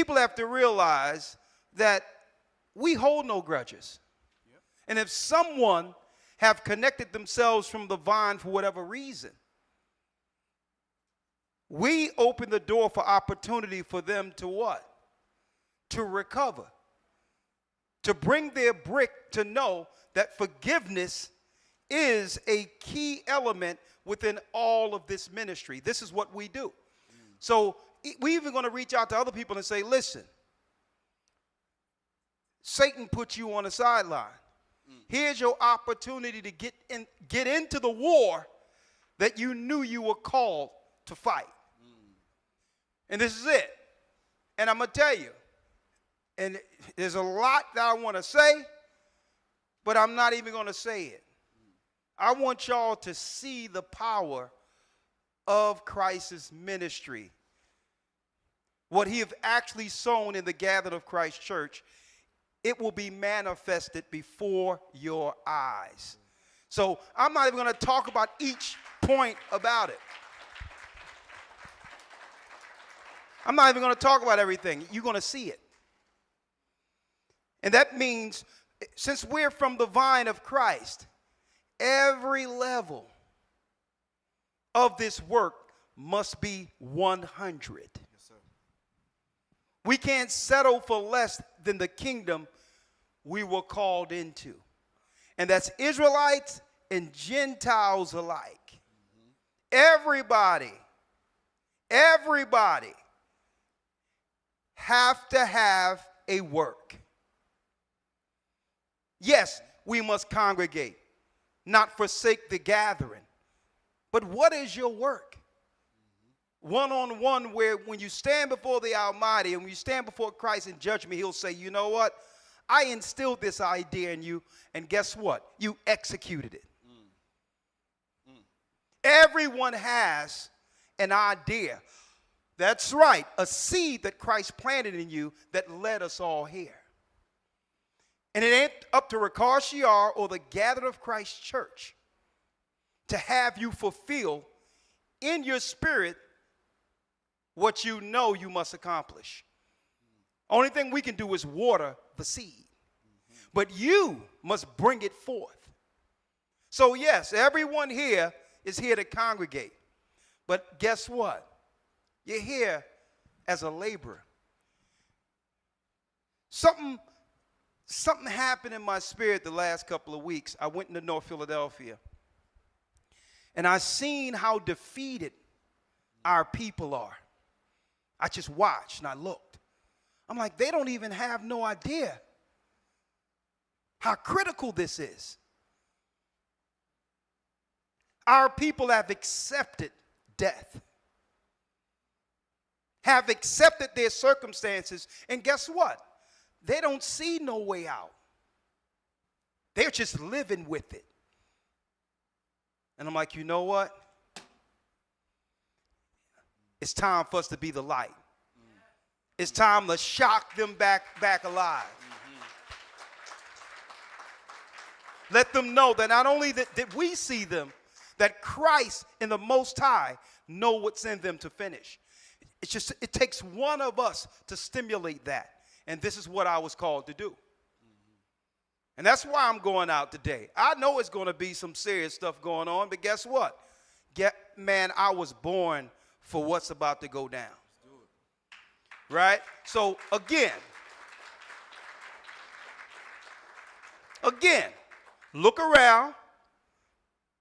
people have to realize that we hold no grudges. Yep. And if someone have connected themselves from the vine for whatever reason, we open the door for opportunity for them to what? To recover. To bring their brick to know that forgiveness is a key element within all of this ministry. This is what we do. So we even going to reach out to other people and say, listen, Satan put you on the sideline. Here's your opportunity to get into the war that you knew you were called to fight. And this is it. And I'm going to tell you, and there's a lot that I want to say, but I'm not even going to say it. I want y'all to see the power of Christ's ministry. What he have actually sown in the gathered of Christ church, it will be manifested before your eyes. So I'm not even going to talk about each point about it. I'm not even going to talk about everything. You're going to see it. And that means, since we're from the vine of Christ, every level of this work must be 100. Yes, sir. We can't settle for less than the kingdom we were called into. And that's Israelites and Gentiles alike. Everybody have to have a work. Yes, we must congregate, not forsake the gathering. But what is your work? One-on-one, where when you stand before the Almighty and when you stand before Christ in judgment, he'll say, you know what? I instilled this idea in you, and guess what? You executed it. Everyone has an idea. That's right, a seed that Christ planted in you that led us all here. And it ain't up to Rawchaa or the gathered of Christ church to have you fulfill in your spirit what you know you must accomplish. Only thing we can do is water the seed. But you must bring it forth. So yes, everyone here is here to congregate. But guess what? You're here as a laborer. Something happened in my spirit the last couple of weeks. I went into North Philadelphia, and I seen how defeated our people are. I just watched and I looked. I'm like, they don't even have no idea how critical this is. Our people have accepted death, have accepted their circumstances, and guess what? They don't see no way out. They're just living with it. And I'm like, you know what? It's time for us to be the light. It's time to shock them back alive. Let them know that not only that we see them, that Christ and the Most High know what's in them to finish. It takes one of us to stimulate that. And this is what I was called to do. And that's why I'm going out today. I know it's going to be some serious stuff going on, but guess what? Man, I was born for what's about to go down. Right? So again, look around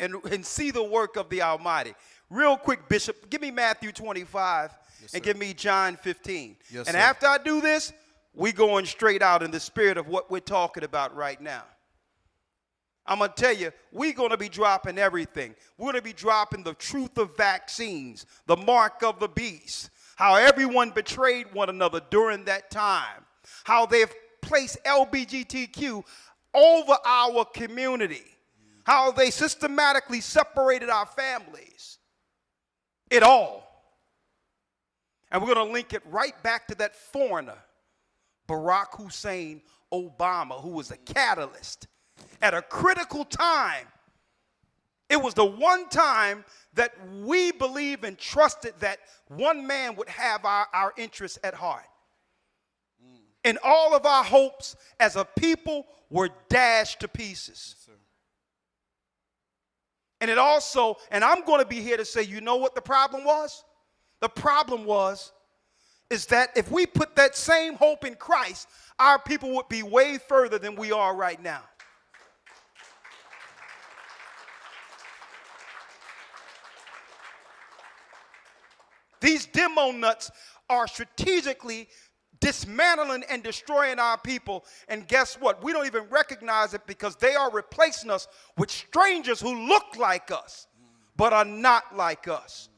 and see the work of the Almighty. Real quick, Bishop, give me Matthew 25 and give me John 15. Yes, and after I do this, we're going straight out in the spirit of what we're talking about right now. I'm going to tell you, we're going to be dropping everything. We're going to be dropping the truth of vaccines, the mark of the beast, how everyone betrayed one another during that time, how they've placed LGBTQ over our community, how they systematically separated our families. It all. And we're going to link it right back to that foreigner, Barack Hussein Obama, who was a catalyst. At a critical time, it was the one time that we believed and trusted that one man would have our interests at heart. And all of our hopes as a people were dashed to pieces. Yes, sir. And it also, and I'm going to be here to say, you know what the problem was? The problem is that if we put that same hope in Christ, our people would be way further than we are right now. These demo nuts are strategically dismantling and destroying our people. And guess what? We don't even recognize it because they are replacing us with strangers who look like us, but are not like us.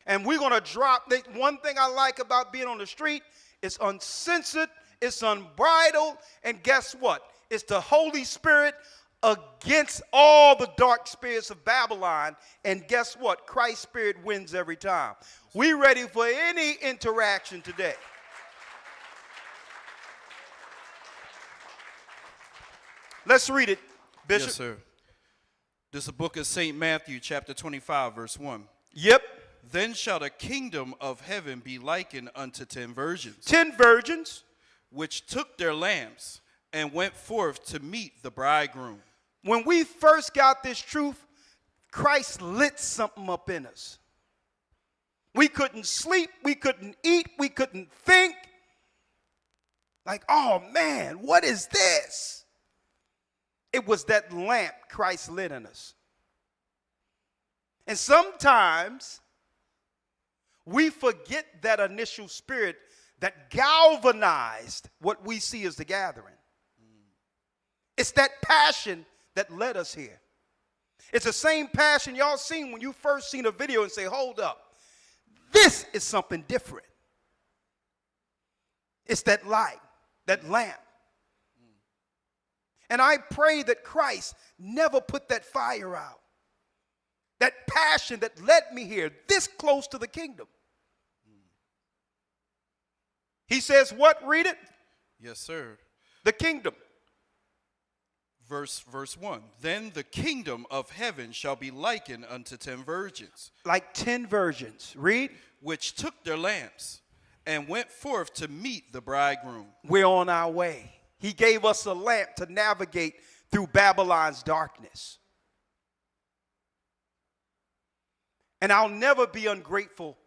And we're going to drop. One thing I like about being on the street, it's uncensored, it's unbridled, and guess what? It's the Holy Spirit against all the dark spirits of Babylon. And guess what? Christ's Spirit wins every time. We ready for any interaction today. Let's read it, Bishop. Yes, sir. This is the book of St. Matthew, chapter 25, verse 1. Yep. Then shall the kingdom of heaven be likened unto 10 virgins. 10 virgins. Which took their lamps and went forth to meet the bridegroom. When we first got this truth, Christ lit something up in us. We couldn't sleep, we couldn't eat, we couldn't think. Like, oh man, what is this? It was that lamp Christ lit in us. And sometimes we forget that initial spirit that galvanized what we see as the gathering. It's that passion that led us here. It's the same passion y'all seen when you first seen a video and say, hold up, this is something different. It's that light, that lamp. And I pray that Christ never put that fire out. That passion that led me here, this close to the kingdom. He says what? Read it. Yes, sir. The kingdom. Verse 1. Then the kingdom of heaven shall be likened unto 10 virgins. Like 10 virgins. Read. Which took their lamps and went forth to meet the bridegroom. We're on our way. He gave us a lamp to navigate through Babylon's darkness. And I'll never be ungrateful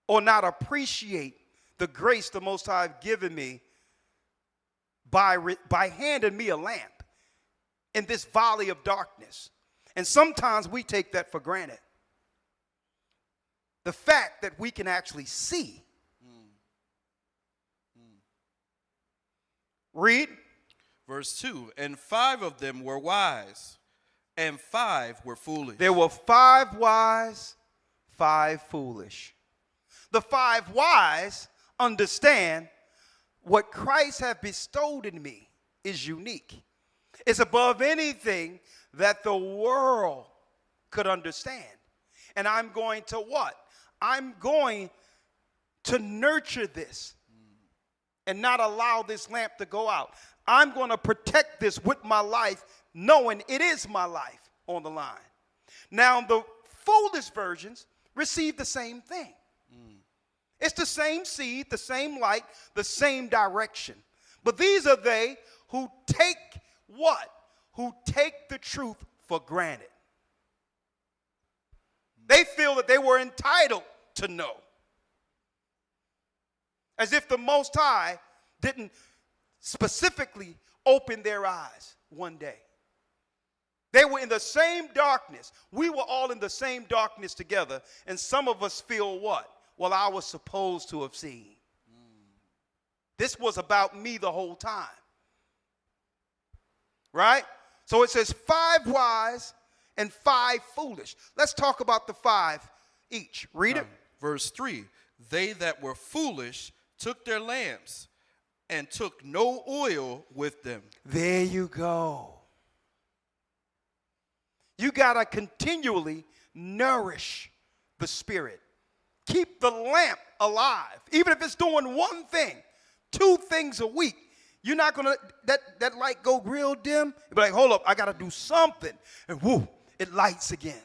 or not appreciate the grace the Most High have given me by handing me a lamp in this valley of darkness. And sometimes we take that for granted. The fact that we can actually see. Read. Verse 2. And 5 of them were wise, and 5 were foolish. There were 5 wise, 5 foolish. The 5 wise understand what Christ has bestowed in me is unique. It's above anything that the world could understand. And I'm going to what? I'm going to nurture this and not allow this lamp to go out. I'm going to protect this with my life, knowing it is my life on the line. Now, the foolish virgins receive the same thing. It's the same seed, the same light, the same direction. But these are they who take what? Who take the truth for granted. They feel that they were entitled to know. As if the Most High didn't specifically open their eyes one day. They were in the same darkness. We were all in the same darkness together. And some of us feel what? Well, I was supposed to have seen. This was about me the whole time. Right? So it says 5 wise and 5 foolish. Let's talk about the 5 each. Read it. Verse 3. They that were foolish took their lamps and took no oil with them. There you go. You got to continually nourish the spirit. Keep the lamp alive. Even if it's doing one thing, 2 things a week. You're not going to, that light go real dim. You'll be like, hold up, I got to do something. And whoo, it lights again.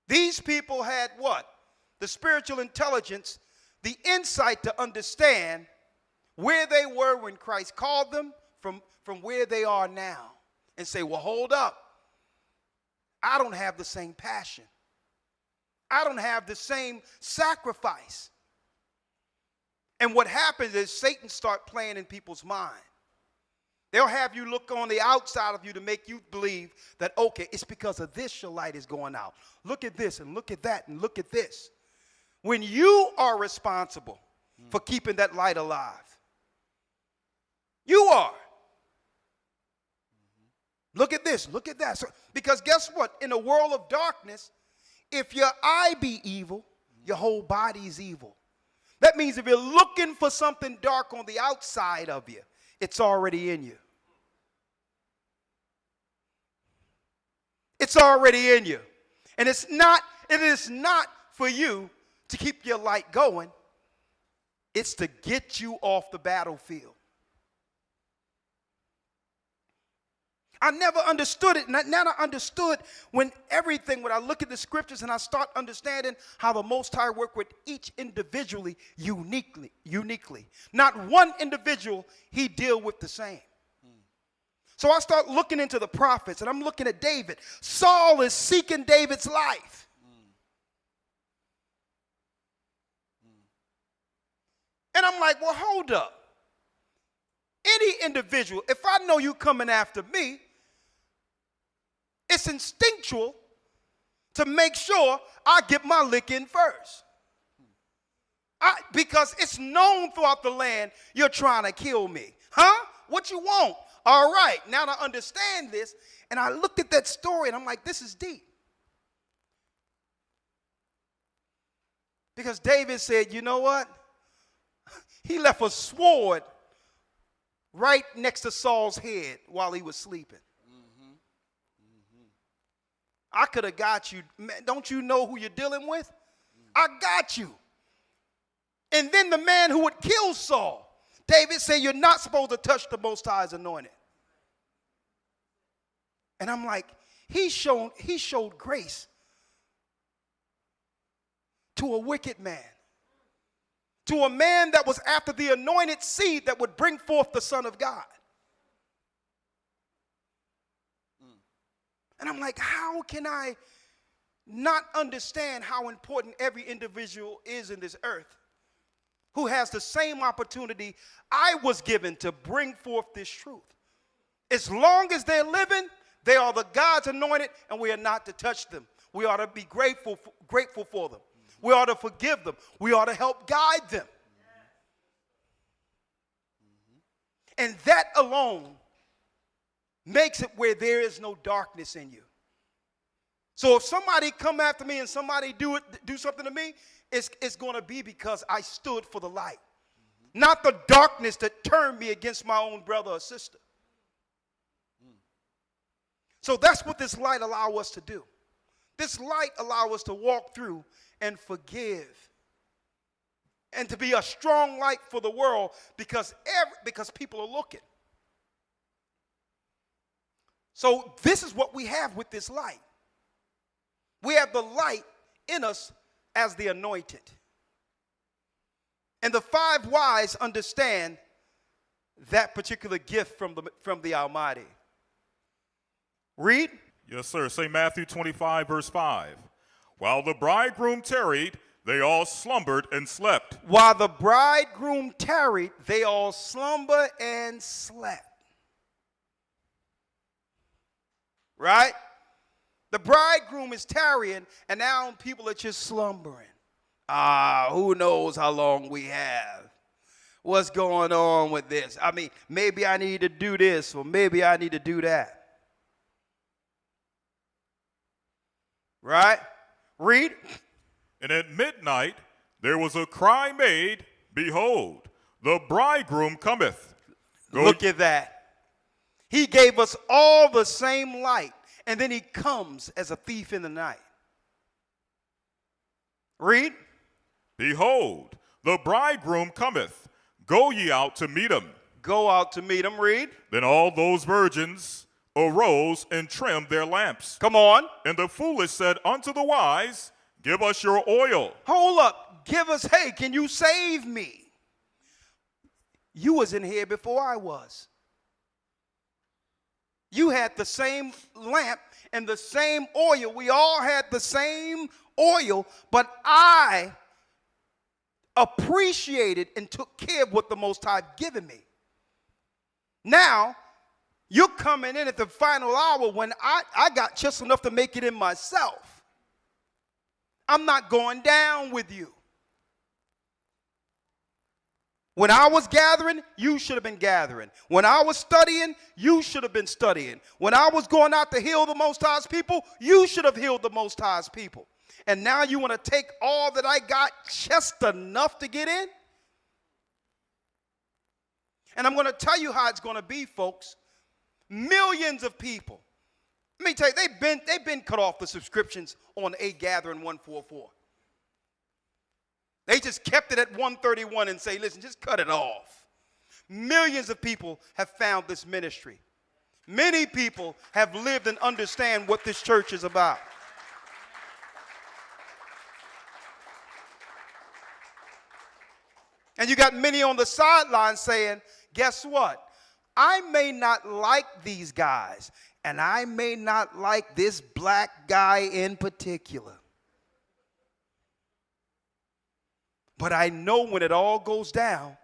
These people had what? The spiritual intelligence the insight to understand where they were when Christ called them from where they are now. And say, well, hold up. I don't have the same passion. I don't have the same sacrifice. And what happens is Satan starts playing in people's mind. They'll have you look on the outside of you to make you believe that, okay, it's because of this your light is going out. Look at this and look at that and look at this. When you are responsible for keeping that light alive, you are. Look at this, look at that. So, because guess what? In a world of darkness, if your eye be evil, your whole body is evil. That means if you're looking for something dark on the outside of you, it's already in you. It's already in you. And it is not for you to keep your light going. It's to get you off the battlefield. I never understood it. Now I understood when I look at the scriptures and I start understanding how the Most High work with each individually uniquely. Not one individual he deal with the same. So I start looking into the prophets and I'm looking at David. Saul is seeking David's life. And I'm like, well, hold up. Any individual, if I know you coming after me, it's instinctual to make sure I get my lick in first. Because it's known throughout the land you're trying to kill me. Huh? What you want? All right, now I understand this. And I looked at that story and I'm like, this is deep. Because David said, you know what? He left a sword right next to Saul's head while he was sleeping. I could have got you. Man, don't you know who you're dealing with? I got you. And then the man who would kill Saul, David said, you're not supposed to touch the Most High's anointed. And I'm like, he showed grace to a wicked man, to a man that was after the anointed seed that would bring forth the Son of God. And I'm like, how can I not understand how important every individual is in this earth who has the same opportunity I was given to bring forth this truth? As long as they're living, they are the God's anointed, and we are not to touch them. We ought to be grateful for them. We ought to forgive them. We ought to help guide them. And that alone makes it where there is no darkness in you. So if somebody come after me and somebody do something to me, it's going to be because I stood for the light. Not the darkness that turned me against my own brother or sister. So that's what this light allows us to do. This light allows us to walk through and forgive. And to be a strong light for the world because people are looking. So this is what we have with this light. We have the light in us as the anointed. And the 5 wise understand that particular gift from the Almighty. Read. Yes, sir. Say Matthew 25, verse 5. While the bridegroom tarried, they all slumbered and slept. While the bridegroom tarried, they all slumbered and slept. Right? The bridegroom is tarrying, and now people are just slumbering. Who knows how long we have? What's going on with this? I mean, maybe I need to do this, or maybe I need to do that. Right? Read. And at midnight there was a cry made, behold, the bridegroom cometh. Look at that. He gave us all the same light, and then he comes as a thief in the night. Read. Behold, the bridegroom cometh. Go ye out to meet him. Go out to meet him. Read. Then all those virgins arose and trimmed their lamps. Come on. And the foolish said unto the wise, give us your oil. Hold up. Give us, hey, can you save me? You was in here before I was. You had the same lamp and the same oil. We all had the same oil, but I appreciated and took care of what the Most High had given me. Now, you're coming in at the final hour when I got just enough to make it in myself. I'm not going down with you. When I was gathering, you should have been gathering. When I was studying, you should have been studying. When I was going out to heal the Most High's people, you should have healed the Most High's people. And now you want to take all that I got, just enough to get in? And I'm going to tell you how it's going to be, folks. Millions of people. Let me tell you, they've been cut off the subscriptions on A Gathering 144. They just kept it at 131 and say, listen, just cut it off. Millions of people have found this ministry. Many people have lived and understand what this church is about. And you got many on the sidelines saying, guess what? I may not like these guys, and I may not like this black guy in particular. But I know when it all goes down,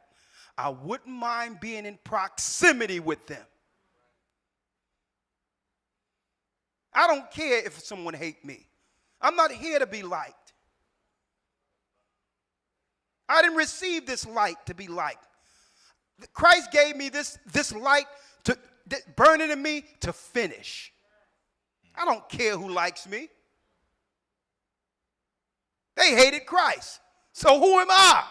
I wouldn't mind being in proximity with them. I don't care if someone hates me. I'm not here to be liked. I didn't receive this light to be liked. Christ gave me this light to burning in me to finish. I don't care who likes me. They hated Christ. So who am I?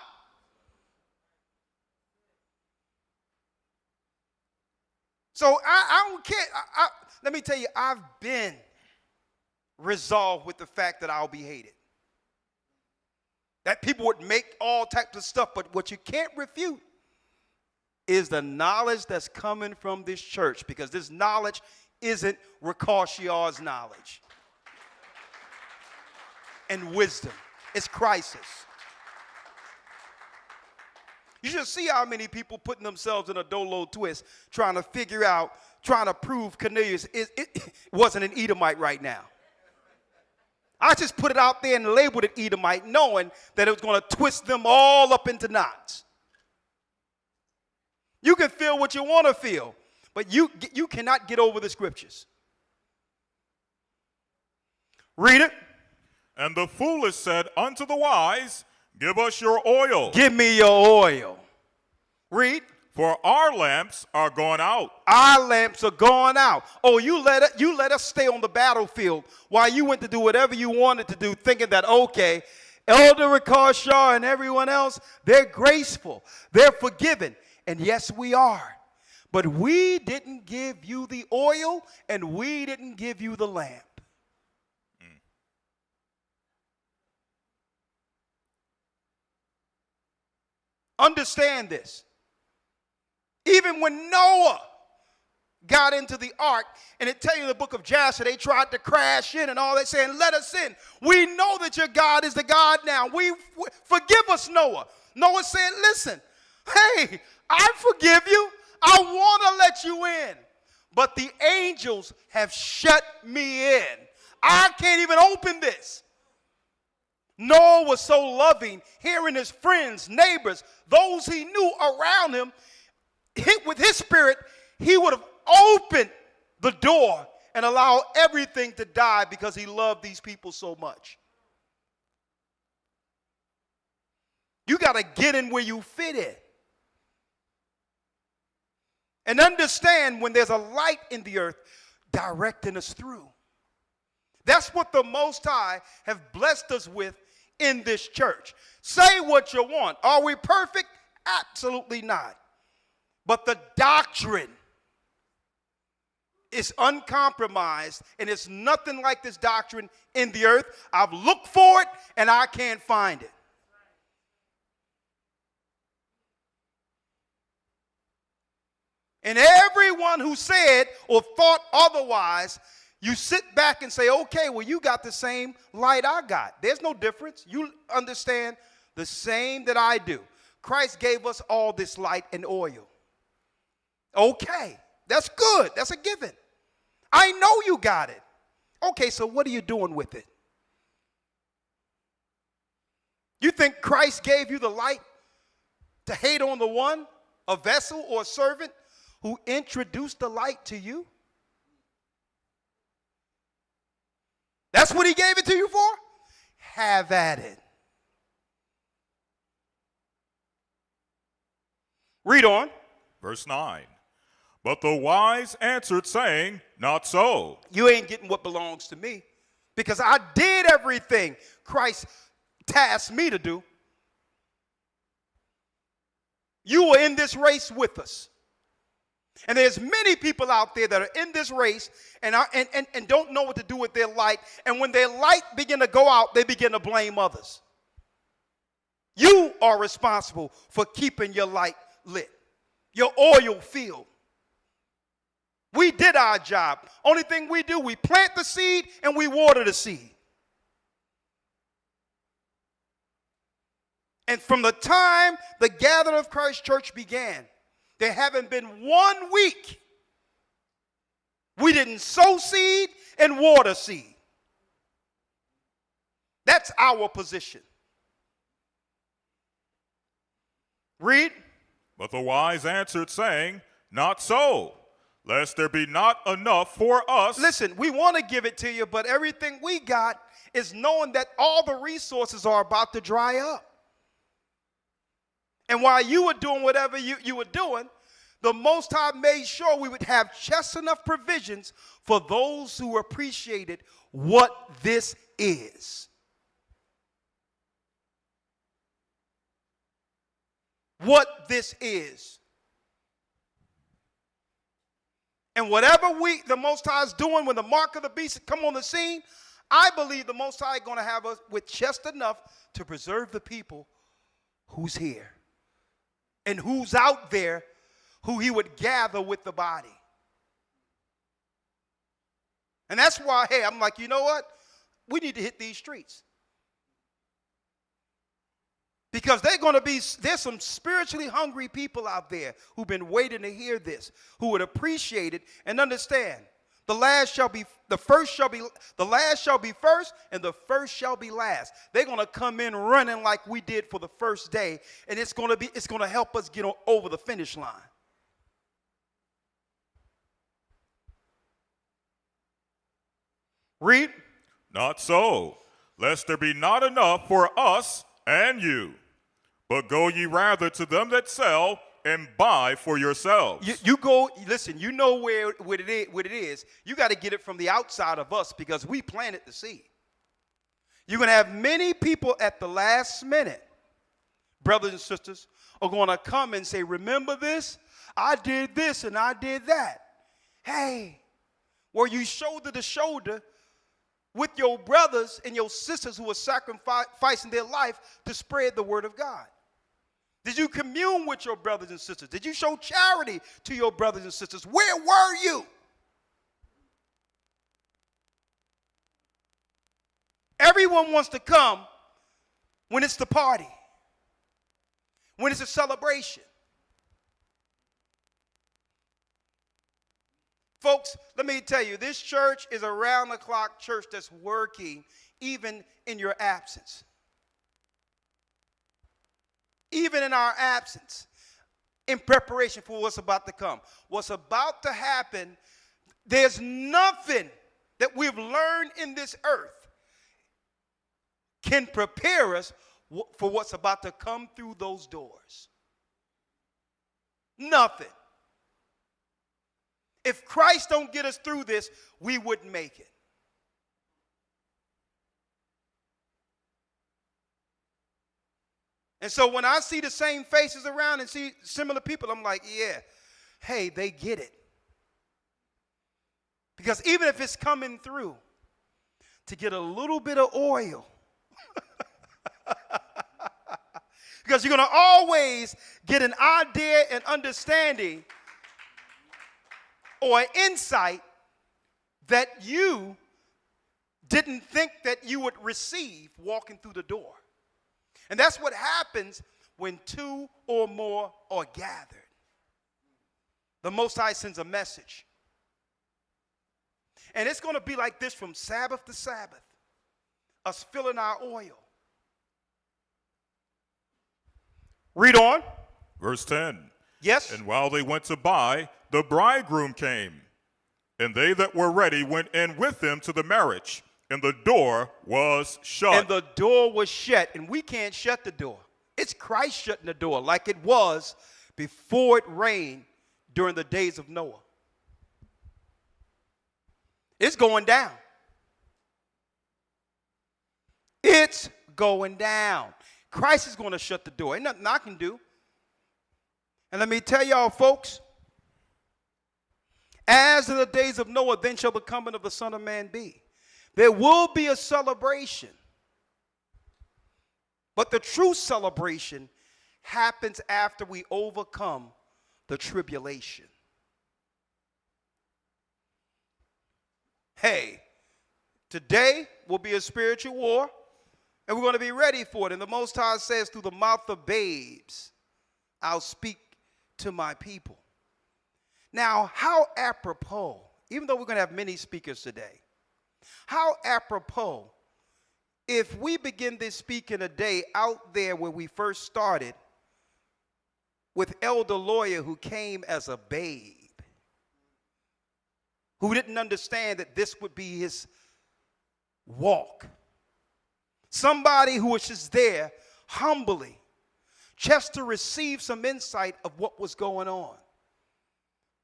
So I don't care. Let me tell you, I've been resolved with the fact that I'll be hated. That people would make all types of stuff, but what you can't refute is the knowledge that's coming from this church, because this knowledge isn't Rawcha's knowledge and wisdom. It's crisis. You should see how many people putting themselves in a dolo twist trying to figure out, trying to prove Cornelius wasn't an Edomite right now. I just put it out there and labeled it Edomite, knowing that it was going to twist them all up into knots. You can feel what you want to feel, but you cannot get over the scriptures. Read it. And the foolish said unto the wise, give us your oil. Give me your oil. Read. For our lamps are gone out. Our lamps are gone out. Oh, you let us stay on the battlefield while you went to do whatever you wanted to do, thinking that, okay, Elder Rawchaa and everyone else, they're graceful. They're forgiven. And yes, we are. But we didn't give you the oil, and we didn't give you the lamp. Understand this. Even when Noah got into the ark, and it tells you in the book of Jasher, they tried to crash in and all that, saying, let us in. We know that your God is the God now. Forgive us, Noah. Noah said, listen, hey, I forgive you. I want to let you in. But the angels have shut me in. I can't even open this. Noah was so loving, hearing his friends, neighbors, those he knew around him, hit with his spirit, he would have opened the door and allowed everything to die because he loved these people so much. You got to get in where you fit in. And understand when there's a light in the earth directing us through. That's what the Most High have blessed us with in this church. Say what you want. Are we perfect? Absolutely not. But the doctrine is uncompromised, and it's nothing like this doctrine in the earth. I've looked for it, and I can't find it. And everyone who said or thought otherwise, You sit back and say, okay, well, you got the same light I got. There's no difference. You understand the same that I do. Christ gave us all this light and oil. Okay, that's good. That's a given. I know you got it. Okay, so what are you doing with it? You think Christ gave you the light to hate on the one, a vessel or a servant who introduced the light to you? That's what he gave it to you for? Have at it. Read on. Verse 9. But the wise answered, saying, Not so. You ain't getting what belongs to me, because I did everything Christ tasked me to do. You were in this race with us. And there's many people out there that are in this race and don't know what to do with their light. And when their light begin to go out, they begin to blame others. You are responsible for keeping your light lit, your oil filled. We did our job. Only thing we do, we plant the seed and we water the seed. And from the time the gathering of Christ Church began, there haven't been 1 week we didn't sow seed and water seed. That's our position. Read. But the wise answered, saying, Not so, lest there be not enough for us. Listen, we want to give it to you, but everything we got is knowing that all the resources are about to dry up. And while you were doing whatever you were doing, the Most High made sure we would have just enough provisions for those who appreciated what this is. What this is. And whatever the Most High is doing when the mark of the beast come on the scene, I believe the Most High is going to have us with just enough to preserve the people who's here and who's out there, who he would gather with the body. And that's why, hey, I'm like, you know what? We need to hit these streets. Because there's some spiritually hungry people out there who've been waiting to hear this, who would appreciate it and understand. The last shall be first, and the first shall be last. They're going to come in running like we did for the first day, and it's going to help us get over the finish line. Read. Not so, lest there be not enough for us and you. But go ye rather to them that sell and buy for yourselves. You go, listen, you know what it is. You got to get it from the outside of us because we planted the seed. You're going to have many people at the last minute, brothers and sisters, are going to come and say, remember this? I did this and I did that. Hey, were you shoulder to shoulder with your brothers and your sisters who are sacrificing their life to spread the word of God? Did you commune with your brothers and sisters? Did you show charity to your brothers and sisters? Where were you? Everyone wants to come when it's the party, when it's a celebration. Folks, let me tell you, this church is a round-the-clock church that's working even in your absence. Even in our absence, in preparation for what's about to come. What's about to happen, there's nothing that we've learned in this earth can prepare us for what's about to come through those doors. Nothing. If Christ don't get us through this, we wouldn't make it. And so when I see the same faces around and see similar people, I'm like, yeah, hey, they get it. Because even if it's coming through to get a little bit of oil, because you're going to always get an idea and understanding or an insight that you didn't think that you would receive walking through the door. And that's what happens when two or more are gathered. The Most High sends a message. And it's going to be like this from Sabbath to Sabbath. Us filling our oil. Read on. Verse 10. Yes. And while they went to buy, the bridegroom came. And they that were ready went in with him to the marriage. And the door was shut. And the door was shut. And we can't shut the door. It's Christ shutting the door like it was before it rained during the days of Noah. It's going down. It's going down. Christ is going to shut the door. Ain't nothing I can do. And let me tell y'all, folks, as in the days of Noah, then shall the coming of the Son of Man be. There will be a celebration. But the true celebration happens after we overcome the tribulation. Hey, today will be a spiritual war, and we're going to be ready for it. And the Most High says, through the mouth of babes, I'll speak to my people. Now, how apropos, even though we're going to have many speakers today, how apropos if we begin this speaking a day out there where we first started with Elder Lawya, who came as a babe, who didn't understand that this would be his walk. Somebody who was just there humbly, just to receive some insight of what was going on.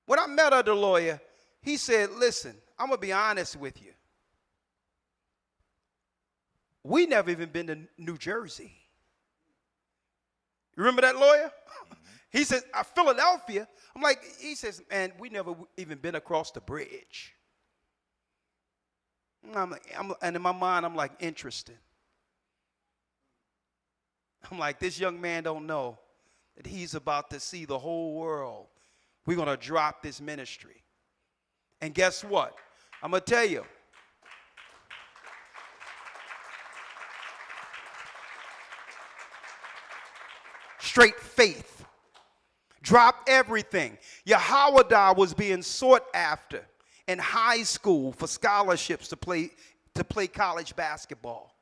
When I met Elder Lawya, he said, listen, I'm going to be honest with you. We never even been to New Jersey. You remember that, Lawya? He says, Philadelphia. I'm like, he says, man, we never even been across the bridge. And in my mind, I'm like, interesting. I'm like, this young man don't know that he's about to see the whole world. We're going to drop this ministry. And guess what? I'm going to tell you. Straight faith. Drop everything. Yahweh was being sought after in high school for scholarships to play college basketball.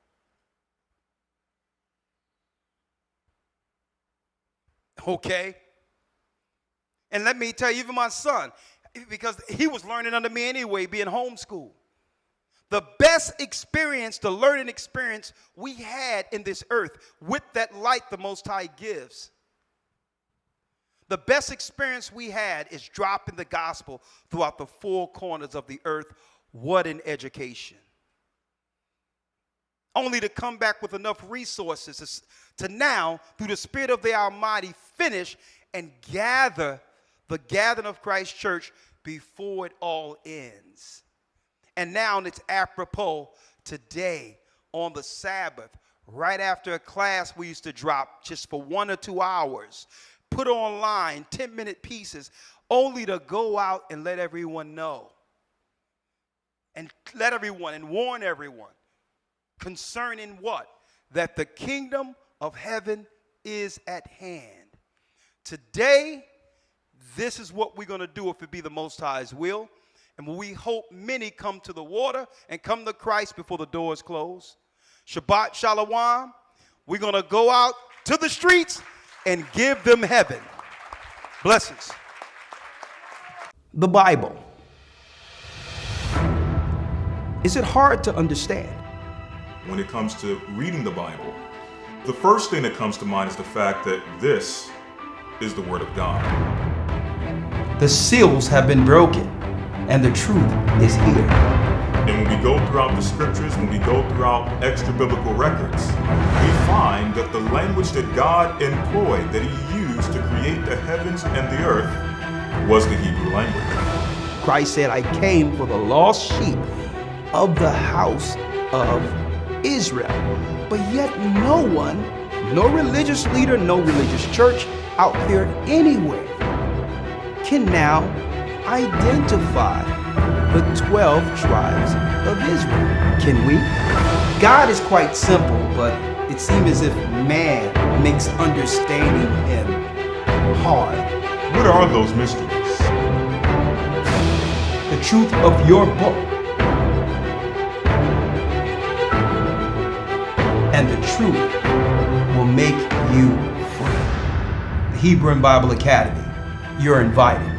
Okay? And let me tell you, even my son, because he was learning under me anyway, being homeschooled. The best experience, the learning experience we had in this earth with that light the Most High gives. The best experience we had is dropping the gospel throughout the four corners of the earth. What an education. Only to come back with enough resources to now, through the Spirit of the Almighty, finish and gather the gathering of Christ's church before it all ends. And now it's apropos today on the Sabbath, right after a class we used to drop just for 1 or 2 hours, put online 10-minute pieces, only to go out and let everyone know. And let everyone and warn everyone concerning what? That the kingdom of heaven is at hand. Today, this is what we're going to do if it be the Most High's will. And we hope many come to the water and come to Christ before the doors close. Shabbat Shalom. We're going to go out to the streets and give them heaven. Blessings. The Bible. Is it hard to understand? When it comes to reading the Bible, the first thing that comes to mind is the fact that this is the Word of God. The seals have been broken, and the truth is here. And when we go throughout the scriptures, when we go throughout extra biblical records, we find that the language that God employed, that He used to create the heavens and the earth, was the Hebrew language. Christ said, I came for the lost sheep of the house of Israel. But yet no one, no religious leader, no religious church out there anywhere can now identify the 12 tribes of Israel. Can we? God is quite simple, but it seems as if man makes understanding him hard. What are those mysteries? The truth of your book and the truth will make you free. The Hebrew and Bible Academy, you're invited.